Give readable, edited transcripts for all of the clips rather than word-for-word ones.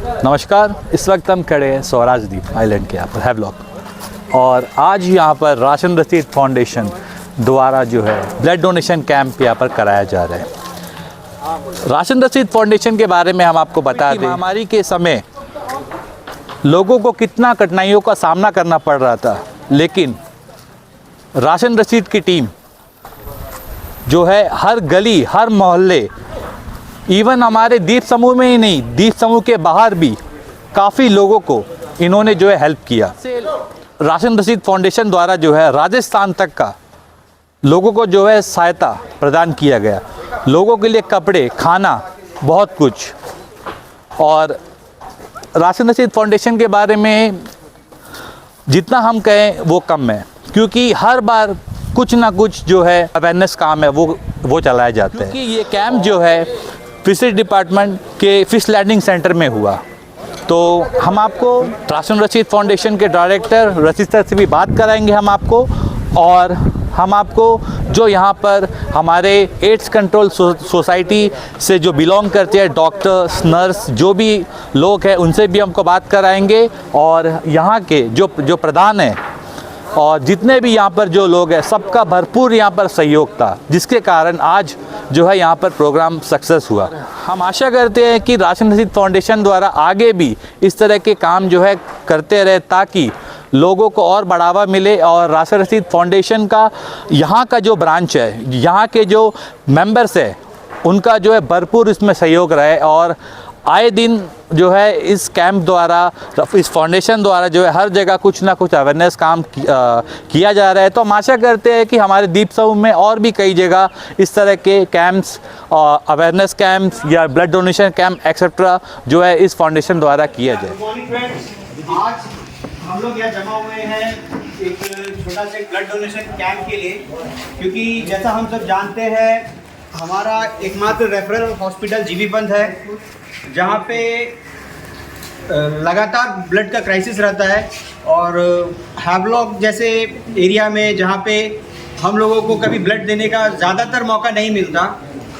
नमस्कार, इस वक्त हम खड़े हैं स्वराज द्वीप आइलैंड के यहाँ पर हैवलॉक और आज यहाँ पर राशन रसीद फाउंडेशन द्वारा जो है ब्लड डोनेशन कैंप यहाँ पर कराया जा रहा है। राशन रसीद फाउंडेशन के बारे में हम आपको बता दें, महामारी के समय लोगों को कितना कठिनाइयों का सामना करना पड़ रहा था, लेकिन राशन रसीद की टीम जो है हर गली हर मोहल्ले, इवन हमारे द्वीप समूह में ही नहीं, द्वीप समूह के बाहर भी काफ़ी लोगों को इन्होंने जो है हेल्प किया। राशन रसीद फाउंडेशन द्वारा जो है राजस्थान तक का लोगों को जो है सहायता प्रदान किया गया, लोगों के लिए कपड़े, खाना, बहुत कुछ। और राशन रसीद फाउंडेशन के बारे में जितना हम कहें वो कम है, क्योंकि हर बार कुछ ना कुछ जो है अवेयरनेस काम है वो चलाया जाता है। क्योंकि ये कैंप जो है फिशरीज डिपार्टमेंट के फिश लैंडिंग सेंटर में हुआ, तो हम आपको राशन रसीद फाउंडेशन के डायरेक्टर रशीद सर से भी बात कराएंगे हम आपको, और हम आपको जो यहाँ पर हमारे एड्स कंट्रोल सोसाइटी से जो बिलोंग करते हैं डॉक्टर्स, नर्स, जो भी लोग हैं उनसे भी हमको बात कराएंगे, और यहाँ के जो प्रधान हैं और जितने भी यहाँ पर जो लोग हैं सबका भरपूर यहाँ पर सहयोग था, जिसके कारण आज जो है यहाँ पर प्रोग्राम सक्सेस हुआ। हम आशा करते हैं कि राशन रसीद फाउंडेशन द्वारा आगे भी इस तरह के काम जो है करते रहे, ताकि लोगों को और बढ़ावा मिले, और राशन रसीद फाउंडेशन का यहाँ का जो ब्रांच है, यहाँ के जो मेंबर्स हैं, उनका जो है भरपूर इसमें सहयोग रहे, और आए दिन जो है इस कैंप द्वारा, इस फाउंडेशन द्वारा जो है हर जगह कुछ ना कुछ अवेयरनेस काम किया जा रहा है। तो हम आशा करते हैं कि हमारे द्वीप समूह में और भी कई जगह इस तरह के कैंप्स, अवेयरनेस कैंप्स या ब्लड डोनेशन कैंप एक्सेट्रा जो है इस फाउंडेशन द्वारा किया जाए। आज हम लोग यहाँ जमा हुए हैं एक छोटा सा ब्लड डोनेशन कैंप के लिए, क्योंकि जैसा हम सब जानते हैं हमारा एकमात्र रेफरल हॉस्पिटल जीबी पंत है, जहाँ पे लगातार ब्लड का क्राइसिस रहता है, और हैवलॉक जैसे एरिया में जहाँ पे हम लोगों को कभी ब्लड देने का ज़्यादातर मौका नहीं मिलता,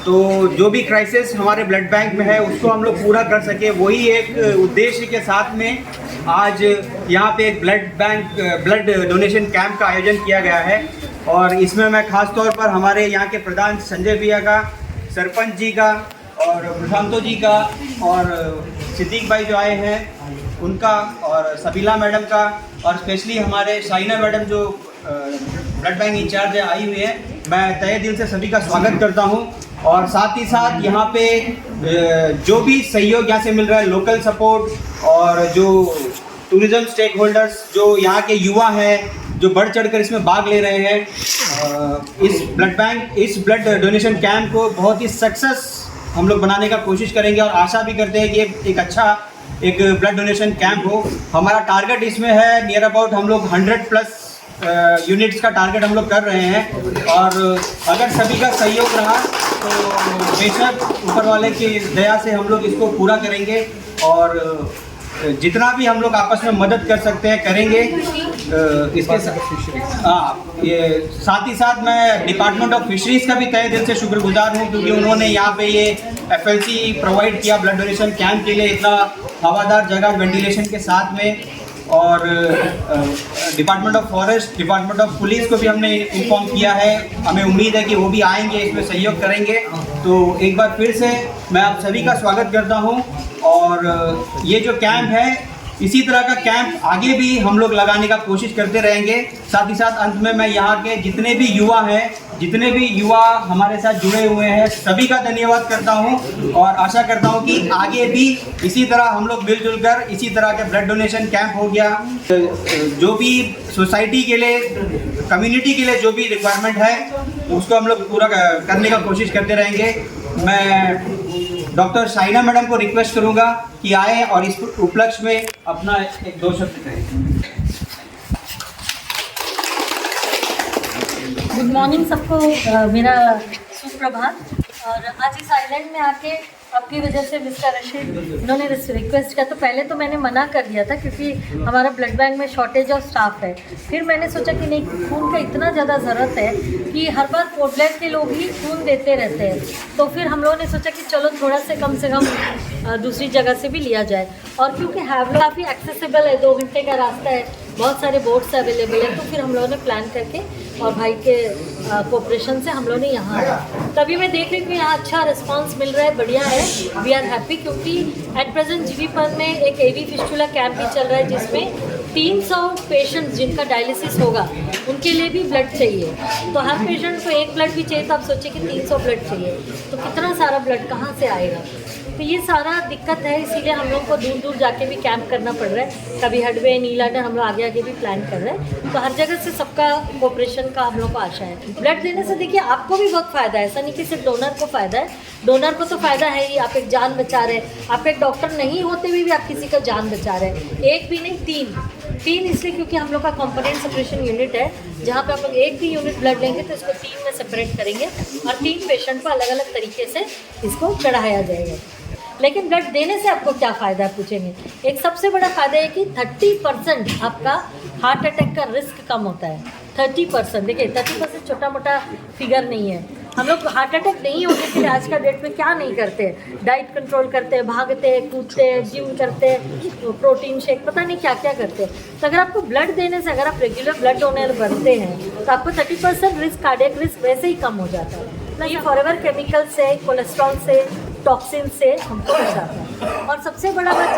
तो जो भी क्राइसिस हमारे ब्लड बैंक में है उसको हम लोग पूरा कर सके, वही एक उद्देश्य के साथ में आज यहाँ पे एक ब्लड डोनेशन कैंप का आयोजन किया गया है। और इसमें मैं ख़ास तौर पर हमारे यहाँ के प्रधान संजय भैया का, सरपंच जी का और प्रशांतो जी का और सिद्दीक भाई जो आए हैं उनका, और सबीला मैडम का, और स्पेशली हमारे शाइना मैडम जो ब्लड बैंक इंचार्ज है आई हुई है, मैं तहे दिल से सभी का स्वागत करता हूं। और साथ ही साथ यहाँ पे जो भी सहयोग यहाँ से मिल रहा है, लोकल सपोर्ट, और जो टूरिज्म स्टेक होल्डर्स, जो यहाँ के युवा हैं जो बढ़ चढ़कर इसमें भाग ले रहे हैं, इस ब्लड डोनेशन कैंप को बहुत ही सक्सेस हम लोग बनाने का कोशिश करेंगे, और आशा भी करते हैं कि एक अच्छा ब्लड डोनेशन कैंप हो। हमारा टारगेट इसमें है नियर अबाउट हम लोग 100+ यूनिट्स का टारगेट हम लोग कर रहे हैं, और अगर सभी का सहयोग रहा तो बेशक ऊपर वाले की दया से हम लोग इसको पूरा करेंगे, और जितना भी हम लोग आपस में मदद कर सकते हैं करेंगे। इसके साथ ही साथ मैं डिपार्टमेंट ऑफ फिशरीज़ का भी तहे दिल से शुक्रगुजार हूँ, क्योंकि उन्होंने यहाँ पे ये FLC प्रोवाइड किया ब्लड डोनेशन कैंप के लिए, इतना हवादार जगह वेंटिलेशन के साथ में। और department of forest, department of police को भी हमने इन्फॉर्म किया है, हमें उम्मीद है कि वो भी आएंगे, इसमें सहयोग करेंगे। तो एक बार फिर से मैं आप सभी का स्वागत करता हूँ, और ये जो कैंप है इसी तरह का कैंप आगे भी हम लोग लगाने का कोशिश करते रहेंगे। साथ ही साथ अंत में मैं यहाँ के जितने भी युवा हमारे साथ जुड़े हुए हैं सभी का धन्यवाद करता हूँ, और आशा करता हूँ कि आगे भी इसी तरह हम लोग मिलजुल कर इसी तरह के ब्लड डोनेशन कैंप हो गया, जो भी सोसाइटी के लिए, कम्युनिटी के लिए जो भी रिक्वायरमेंट है उसको हम लोग पूरा करने का कोशिश करते रहेंगे। मैं डॉक्टर शाइना मैडम को रिक्वेस्ट करूंगा कि आए और इस उपलक्ष्य में अपना एक दो शब्द कहें। गुड मॉर्निंग सबको, मेरा सुप्रभात। और आज इस आइलैंड में आके आपकी वजह से मिस्टर रशीद उन्होंने रिक्वेस्ट किया, तो पहले तो मैंने मना कर दिया था क्योंकि हमारा ब्लड बैंक में शॉर्टेज ऑफ स्टाफ है। फिर मैंने सोचा कि नहीं, खून का इतना ज़्यादा ज़रूरत है कि हर बार पोर्ट ब्लड के लोग ही खून देते रहते हैं, तो फिर हम लोगों ने सोचा कि चलो थोड़ा से कम दूसरी जगह से भी लिया जाए। और क्योंकि हैवलॉक काफ़ी एक्सेसिबल है, 2 घंटे का रास्ता है, बहुत सारे बोट्स अवेलेबल है, तो फिर हम लोगों ने प्लान करके और भाई के कोऑपरेशन से हम लोगों ने यहाँ आया। तभी मैं देख रही हूँ कि यहाँ अच्छा रिस्पांस मिल रहा है, बढ़िया है, वी आर हैप्पी। क्योंकि एट प्रेजेंट जीबीपन में एक एवी फिस्टुला कैंप भी चल रहा है जिसमें 300 पेशेंट्स जिनका डायलिसिस होगा उनके लिए भी ब्लड चाहिए। तो हर पेशेंट को एक ब्लड भी चाहिए, तो आप सोचिए कि 300 ब्लड चाहिए, तो कितना सारा ब्लड कहाँ से आएगा। तो ये सारा दिक्कत है, इसीलिए हम लोग को दूर दूर जाके भी कैंप करना पड़ रहा है। कभी हडवे, नीलाडर, हम लोग आगे आगे भी प्लान कर रहे हैं। तो हर जगह से सबका कोऑपरेशन का हम लोग को आशा है। ब्लड देने से देखिए आपको भी बहुत फ़ायदा है, ऐसा नहीं कि सिर्फ डोनर को फ़ायदा है, डोनर को तो फ़ायदा है ही, आप एक जान बचा रहे हैं। आप एक डॉक्टर नहीं होते हुए भी आप किसी का जान बचा रहे हैं। एक भी नहीं, तीन इसलिए क्योंकि हम लोग का कंपोनेंट सेपरेशन यूनिट है, जहाँ पे हम लोग एक भी यूनिट ब्लड लेंगे तो इसको 3 में सेपरेट करेंगे और 3 पेशेंट को अलग अलग तरीके से इसको चढ़ाया जाएगा। लेकिन ब्लड देने से आपको क्या फ़ायदा है पूछेंगे। एक सबसे बड़ा फ़ायदा है कि 30% आपका हार्ट अटैक का रिस्क कम होता है। 30%, देखिए 30% छोटा मोटा फिगर नहीं है। हम लोग हार्ट अटैक नहीं होने के लिए आज का डेट में क्या नहीं करते, डाइट कंट्रोल करते हैं, भागते हैं, कूदते हैं, जिम करते हैं, प्रोटीन शेक, पता नहीं क्या क्या करते हैं। तो अगर आपको ब्लड देने से, अगर आप रेगुलर ब्लड डोनर बनते हैं तो आपको 30% रिस्क, कार्डियक रिस्क वैसे ही कम हो जाता है ना। ये फॉरएवर केमिकल से, कोलेस्ट्रॉल से, टॉक्सिन से हमको बचाता है। और सबसे बड़ा बात,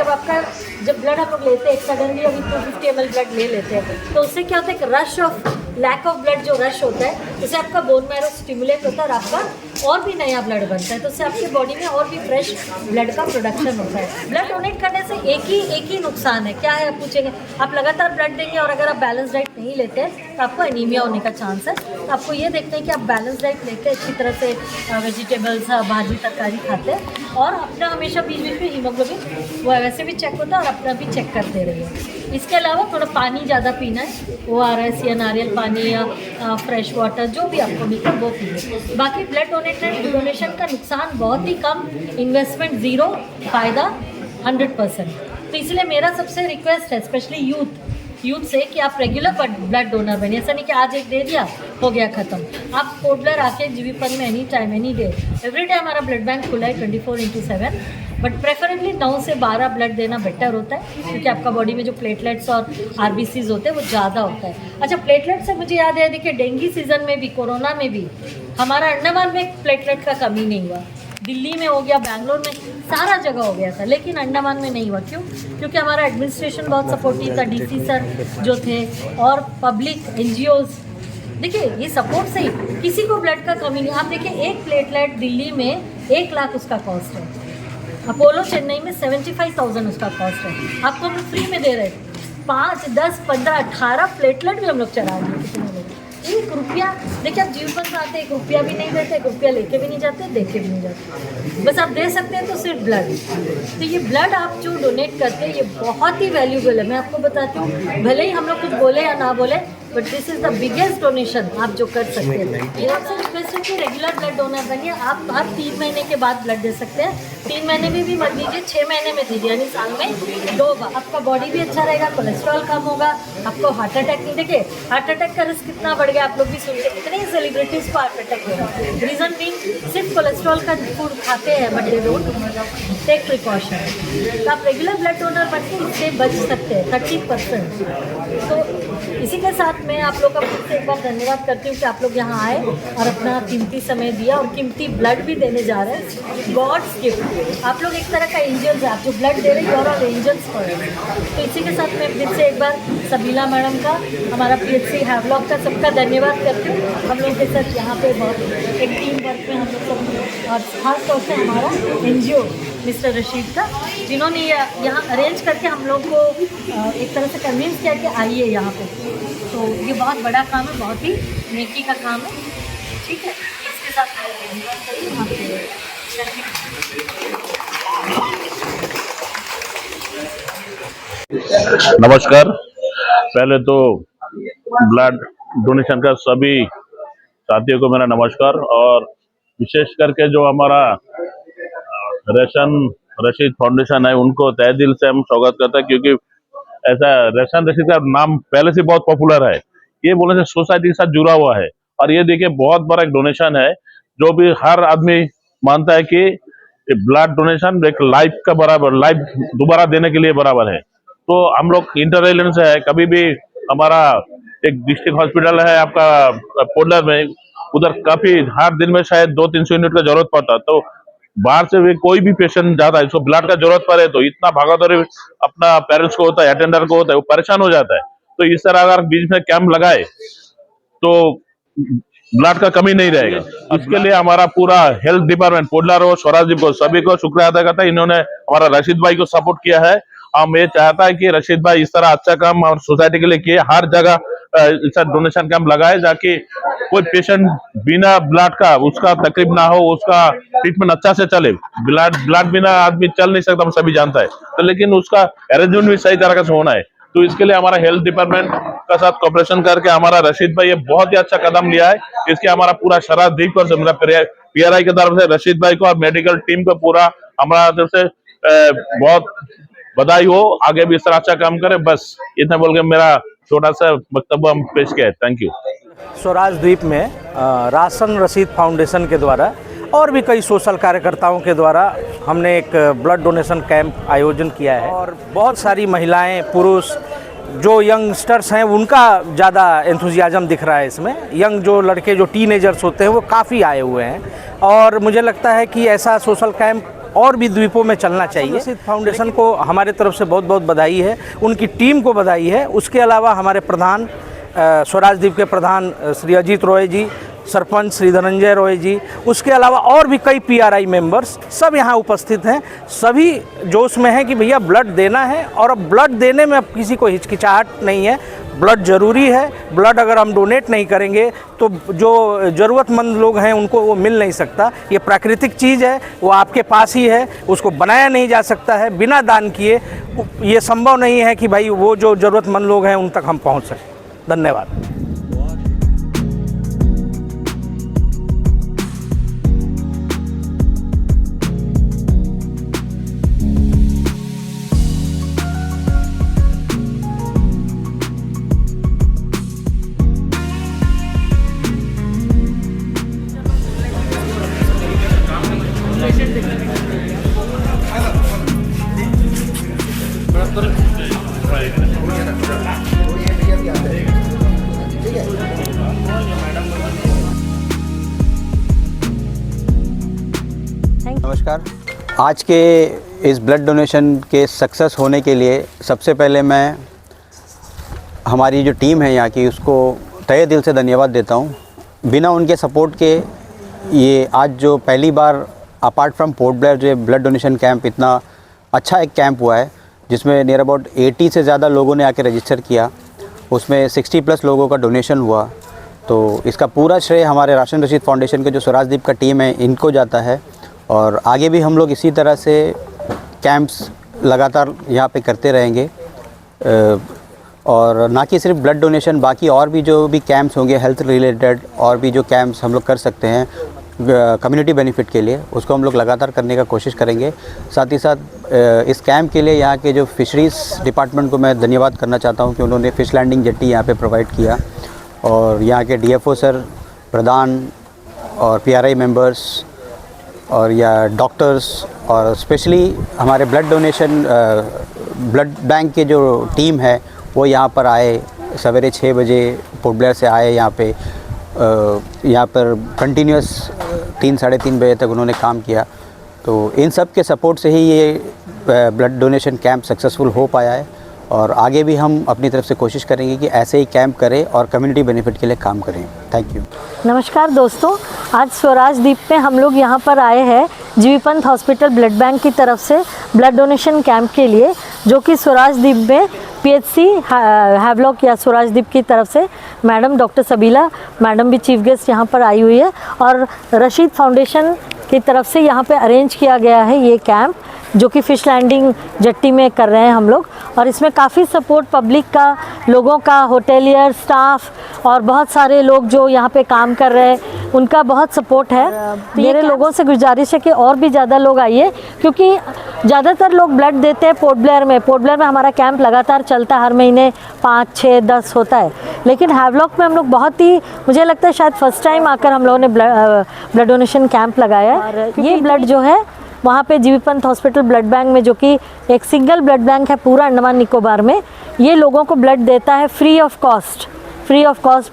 जब ब्लड हम लोग लेते हैं, सडनली अभी 250 ml ब्लड ले लेते हैं, तो उससे क्या होता है, एक rush of lack of blood जो रश होता है, उससे आपका बोन मैरो स्टिमुलेट होता है और आपका और भी नया ब्लड बनता है, तो उससे आपकी बॉडी में और भी फ्रेश ब्लड का प्रोडक्शन होता है। ब्लड डोनेट करने से एक ही नुकसान है, क्या है आप पूछेंगे। आप लगातार ब्लड देंगे और अगर आप बैलेंस डाइट नहीं लेते हैं तो आपको एनीमिया होने का चांस है। तो आपको ये देखते हैं कि आप बैलेंस डाइट लेते हैं, अच्छी तरह से वेजिटेबल्स, भाजी तरकारी खाते हैं, और अपना हमेशा बीच बीच में हीमोग्लोबिन वो वैसे भी चेक होता है और अपना भी चेक करते रहिए। इसके अलावा थोड़ा पानी ज़्यादा पीना है, ORS या नारियल पानी या फ्रेश वाटर, जो भी आपको मिलता है वो पीजिए। बाकी ब्लड डोनेशन का नुकसान बहुत ही कम, इन्वेस्टमेंट ज़ीरो, फ़ायदा 100%। तो इसलिए मेरा सबसे रिक्वेस्ट है, स्पेशली यूथ से, कि आप रेगुलर ब्लड डोनर बनिए। ऐसा नहीं कि आज एक दे दिया हो गया ख़त्म। आप पोर्टलर आके जीबीपन में any time, any day, every day हमारा ब्लड बैंक खुला है 24/7, बट प्रेफरेबली 9 से 12 ब्लड देना बेटर होता है, क्योंकि आपका बॉडी में जो प्लेटलेट्स और RBCs होते हैं वो ज़्यादा होता है। अच्छा, प्लेटलेट से मुझे याद है, देखिए डेंगू सीज़न में भी, कोरोना में भी हमारा अंडमान में प्लेटलेट का कमी नहीं हुआ। दिल्ली में हो गया, बैंगलोर में, सारा जगह हो गया था, लेकिन अंडमान में नहीं हुआ। क्यों? क्योंकि हमारा एडमिनिस्ट्रेशन बहुत सपोर्टिव था, DC सर जो थे और पब्लिक NGOs, देखिए ये सपोर्ट से ही किसी को ब्लड का कमी नहीं। आप देखिए एक प्लेटलेट दिल्ली में 1 लाख उसका कॉस्ट है, अपोलो चेन्नई में 75,000 उसका कॉस्ट है, आपको हम लोग फ्री में दे रहे हैं। 5, 10, 15, 18 प्लेटलेट भी हम लोग चला रहे हैं कितने लोग। 1 रुपया, देखिए आप जीवन में आते 1 रुपया भी नहीं देते, 1 रुपया लेके भी नहीं जाते, देके भी नहीं जाते, बस आप दे सकते हैं तो सिर्फ ब्लड। तो ये ब्लड आप जो डोनेट करते हैं ये बहुत ही वैल्यूबल है। मैं आपको बताती हूँ, भले ही हम लोग कुछ बोले या ना बोले, but this is the biggest donation आप जो कर सकते हैं। ये आपसे रिक्वेस्ट है कि रेगुलर ब्लड डोनर बनिए। आप हर 3 महीने के बाद ब्लड दे सकते हैं, 3 महीने में भी मत दीजिए, 6 महीने में दीजिए, यानी साल में 2 बार। आपका बॉडी भी अच्छा रहेगा, कोलेस्ट्रॉल कम होगा, आपको हार्ट अटैक नहीं। देखिए हार्ट अटैक का रिस्क कितना बढ़ गया, आप लोग भी सुनते, कितने सेलिब्रिटीज़ को हार्ट अटैक हो रहा है। रीज़न बीइंग सिर्फ कोलेस्ट्रॉल का फूड खाते हैं, but they don't take precaution. तो आप रेगुलर ब्लड डोनर बन के इससे बच सकते हैं 30%। तो इसी के साथ मैं आप लोग का फिर से एक बार धन्यवाद करती हूँ कि आप लोग यहाँ आए और अपना कीमती समय दिया और कीमती ब्लड भी देने जा रहे हैं। गॉड्स गिफ्ट, आप लोग एक तरह का एंजल्स हैं, आप जो ब्लड दे रहे हैं, यू आर एंजल्स फॉर। तो इसी के साथ मैं फिर से एक बार सबीला मैडम का, हमारा PHC हैवलॉक का, सबका धन्यवाद करती हूँ। हम लोग के साथ यहाँ पे बहुत एक टीम वर्क में हम लोग सब, और खास तौर से हमारा NGO मिस्टर रशीद का, जिन्होंने यहाँ अरेंज करके हम लोग को एक तरह से कन्विंस किया कि आइए यहाँ पे। तो ये बहुत बड़ा काम है, बहुत ही नेकी का काम है, ठीक है। इसके साथ नमस्कार। पहले तो ब्लड डोनेशन का सभी साथियों को मेरा नमस्कार, और विशेष करके जो हमारा रेशन रशीद फाउंडेशन है उनको तहे दिल से हम स्वागत करते हैं, क्योंकि ऐसा रेशन रशीद का नाम पहले से बहुत पॉपुलर है। ये बोलने से सोसाइटी के साथ जुड़ा हुआ है और ये देखिए बहुत बड़ा एक डोनेशन है, जो भी हर आदमी मानता है कि ब्लड डोनेशन एक लाइफ का बराबर, लाइफ दोबारा देने के लिए बराबर है। तो हम लोग इंटर रिलायंस है, कभी भी हमारा एक डिस्ट्रिक्ट हॉस्पिटल है आपका पोडलर में, उधर काफी हर दिन में शायद 200-300 यूनिट का जरूरत पड़ता, तो बाहर से भी कोई भी पेशेंट जाता है, इसको ब्लड का जरूरत पड़े तो इतना भागादौड़ी अपना पेरेंट्स को होता है, अटेंडर को होता है, वो परेशान हो जाता है। तो इस तरह अगर बीच में कैंप लगाए तो ब्लड का कमी नहीं रहेगा। इसके लिए हमारा पूरा हेल्थ डिपार्टमेंट पोडलर हो, स्वराज को, सभी को शुक्रिया अदा करता है। इन्होंने हमारा रशीद भाई को सपोर्ट किया है। हम ये चाहता है कि रशीद भाई इस तरह अच्छा काम और सोसाइटी के लिए किए, हर जगह ऐसा डोनेशन कैंप लगाए ताकि कोई पेशेंट बिना ब्लड का उसका तकलीफ ना हो, उसका ट्रीटमेंट अच्छा से चले। ब्लड बिना आदमी चल नहीं सकता, हम सभी जानता है, तो लेकिन उसका अरेंजमेंट भी सही तरह से होना है। तो इसके लिए हमारा हेल्थ डिपार्टमेंट का साथ कॉपरेशन करके हमारा रशीद भाई ये बहुत ही अच्छा कदम लिया है। इसके हमारा पूरा शराब द्वीप और मेरा PRI की तरफ से रशीद भाई को और मेडिकल टीम को पूरा हमारा तरफ से बहुत बधाई हो। आगे भी इस तरह अच्छा काम करे। बस इतना बोल के मेरा छोटा सा वक्तव्य हम पेश किया है। Thank you. स्वराज द्वीप में राशन रशीद फाउंडेशन के द्वारा और भी कई सोशल कार्यकर्ताओं के द्वारा हमने एक ब्लड डोनेशन कैंप आयोजन किया है और बहुत सारी महिलाएं, पुरुष, जो यंगस्टर्स हैं उनका ज़्यादा एंथुजियाज्म दिख रहा है इसमें। यंग जो लड़के, जो टीनेजर्स होते हैं, वो काफ़ी आए हुए हैं और मुझे लगता है कि ऐसा सोशल कैंप और भी द्वीपों में चलना चाहिए। रशीद फाउंडेशन को हमारे तरफ से बहुत बहुत बधाई है, उनकी टीम को बधाई है। उसके अलावा हमारे प्रधान, स्वराज द्वीप के प्रधान श्री अजीत रॉय जी, सरपंच श्री धनंजय रॉय जी, उसके अलावा और भी कई PRI मेंबर्स सब यहाँ उपस्थित हैं। सभी जोश में हैं कि भैया ब्लड देना है और अब ब्लड देने में अब किसी को हिचकिचाहट नहीं है। ब्लड ज़रूरी है। ब्लड अगर हम डोनेट नहीं करेंगे तो जो ज़रूरतमंद लोग हैं उनको वो मिल नहीं सकता। ये प्राकृतिक चीज़ है, वो आपके पास ही है, उसको बनाया नहीं जा सकता है। बिना दान किए ये संभव नहीं है कि भाई वो जो ज़रूरतमंद लोग हैं उन तक हम पहुँच सकें। धन्यवाद। नमस्कार। आज के इस ब्लड डोनेशन के सक्सेस होने के लिए सबसे पहले मैं हमारी जो टीम है यहाँ की उसको तहे दिल से धन्यवाद देता हूँ। बिना उनके सपोर्ट के ये आज जो पहली बार अपार्ट फ्रॉम पोर्ट ब्लेयर जो ब्लड डोनेशन कैंप इतना अच्छा एक कैंप हुआ है, जिसमें नियर अबाउट 80 से ज़्यादा लोगों ने आके रजिस्टर किया, उसमें 60+ लोगों का डोनेशन हुआ। तो इसका पूरा श्रेय हमारे राशन रशीद फाउंडेशन के जो स्वराज द्वीप का टीम है इनको जाता है और आगे भी हम लोग इसी तरह से कैंप्स लगातार यहाँ पे करते रहेंगे। और ना कि सिर्फ ब्लड डोनेशन, बाकी और भी जो भी कैंप्स होंगे हेल्थ रिलेटेड, और भी जो कैंप्स हम लोग कर सकते हैं कम्युनिटी बेनिफिट के लिए, उसको हम लोग लगातार करने का कोशिश करेंगे। साथ ही साथ इस कैंप के लिए यहाँ के जो फिशरीज़ डिपार्टमेंट को मैं धन्यवाद करना चाहता हूँ कि उन्होंने फ़िश लैंडिंग जेट्टी यहाँ पे प्रोवाइड किया, और यहाँ के DFO सर, प्रधान और PRI मेंबर्स और या डॉक्टर्स, और स्पेशली हमारे ब्लड डोनेशन ब्लड बैंक के जो टीम है वो यहाँ पर आए। सवेरे 6 बजे पोर्ट ब्लेयर से आए यहाँ पे, यहाँ पर कंटिन्यूस 3-3:30 बजे तक उन्होंने काम किया। तो इन सब के सपोर्ट से ही ये ब्लड डोनेशन कैंप सक्सेसफुल हो पाया है, और आगे भी हम अपनी तरफ से कोशिश करेंगे कि ऐसे ही कैंप करें और कम्युनिटी बेनिफिट के लिए काम करें। Thank you. नमस्कार दोस्तों, आज स्वराज द्वीप में हम लोग यहाँ पर आए हैं जीवी पंत हॉस्पिटल ब्लड बैंक की तरफ से ब्लड डोनेशन कैंप के लिए, जो कि स्वराज द्वीप में PHC हैवलॉक या स्वराज द्वीप की तरफ से मैडम डॉक्टर सबीला मैडम भी चीफ गेस्ट यहाँ पर आई हुई है, और रशीद फाउंडेशन की तरफ से यहाँ पे अरेंज किया गया है ये कैंप, जो कि फ़िश लैंडिंग जेट्टी में कर रहे हैं हम लोग। और इसमें काफ़ी सपोर्ट पब्लिक का, लोगों का, होटेलियर, स्टाफ और बहुत सारे लोग जो यहाँ पे काम कर रहे हैं, उनका बहुत सपोर्ट है। मेरे लोगों से गुजारिश है कि और भी ज़्यादा लोग आइए, क्योंकि ज़्यादातर लोग ब्लड देते हैं पोर्ट ब्लेयर में। पोर्ट ब्लेयर में हमारा कैंप लगातार चलता है, हर महीने 5, 6, 10 होता है। लेकिन हैवलॉक में हम लोग बहुत ही, मुझे लगता है शायद फर्स्ट टाइम आकर हम लोगों ने ब्लड डोनेशन कैंप लगाया है। ये ब्लड जो है वहाँ पे GB Pant hospital blood bank में, जो कि एक सिंगल ब्लड बैंक है पूरा अंडमान निकोबार में, ये लोगों को ब्लड देता है free of cost.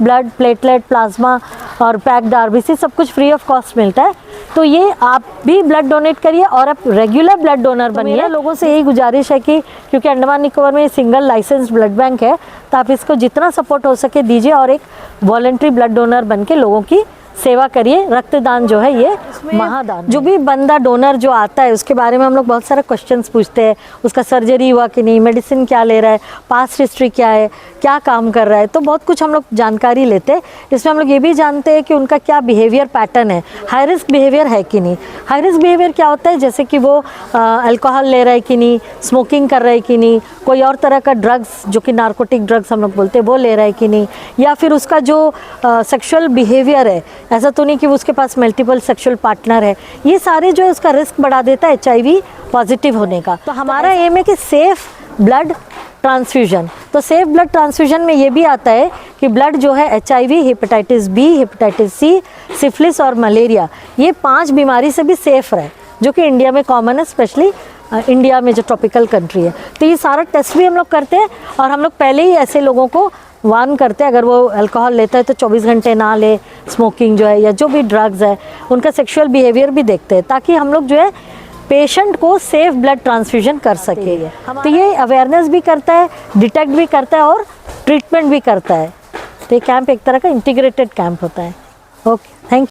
Blood, platelet, plasma और पैक्ड आरबीसी सब कुछ फ्री ऑफ कॉस्ट मिलता है। तो ये आप भी ब्लड डोनेट करिए और आप रेगुलर ब्लड डोनर बनिए। मेरा लोगों से यही गुजारिश है कि क्योंकि अंडमान निकोबार में सिंगल लाइसेंस ब्लड बैंक है, तो आप इसको जितना सपोर्ट हो सके दीजिए और एक वॉलंटरी ब्लड डोनर बन के लोगों की सेवा करिए। रक्तदान जो है ये महादान। जो भी बंदा डोनर जो आता है उसके बारे में हम लोग बहुत सारे क्वेश्चंस पूछते हैं, उसका सर्जरी हुआ कि नहीं, मेडिसिन क्या ले रहा है, पास्ट हिस्ट्री क्या है, क्या काम कर रहा है, तो बहुत कुछ हम लोग जानकारी लेते हैं। इसमें हम लोग ये भी जानते हैं कि उनका क्या बिहेवियर पैटर्न है, हाई रिस्क बिहेवियर है कि नहीं। हाई रिस्क बिहेवियर क्या होता है, जैसे कि वो अल्कोहल ले रहा है कि नहीं, स्मोकिंग कर रहा है कि नहीं, कोई और तरह का ड्रग्स जो कि नार्कोटिक ड्रग्स हम लोग बोलते हैं वो ले रहा है कि नहीं, या फिर उसका जो सेक्सुअल बिहेवियर है, ऐसा तो नहीं कि उसके पास मल्टीपल सेक्सुअल पार्टनर है। ये सारे जो है उसका रिस्क बढ़ा देता है HIV पॉजिटिव होने का। तो हमारा एम है कि सेफ ब्लड ट्रांसफ्यूजन। तो सेफ ब्लड ट्रांसफ्यूजन में ये भी आता है कि ब्लड जो है HIV, hepatitis B, hepatitis C, syphilis और मलेरिया, ये 5 बीमारी से भी सेफ रहे, जो कि इंडिया में कॉमन है, स्पेशली इंडिया में जो ट्रॉपिकल कंट्री है। तो ये सारा टेस्ट भी हम लोग करते हैं और हम लोग पहले ही ऐसे लोगों को वार्न करते हैं, अगर वो अल्कोहल लेता है तो 24 घंटे ना ले, स्मोकिंग जो है या जो भी ड्रग्स है, उनका सेक्सुअल बिहेवियर भी देखते हैं, ताकि हम लोग जो है पेशेंट को सेफ ब्लड ट्रांसफ्यूजन कर सके। तो ये अवेयरनेस भी करता है, डिटेक्ट भी करता है और ट्रीटमेंट भी करता है। तो ये कैंप एक तरह का इंटीग्रेटेड कैंप होता है। Okay, thank you.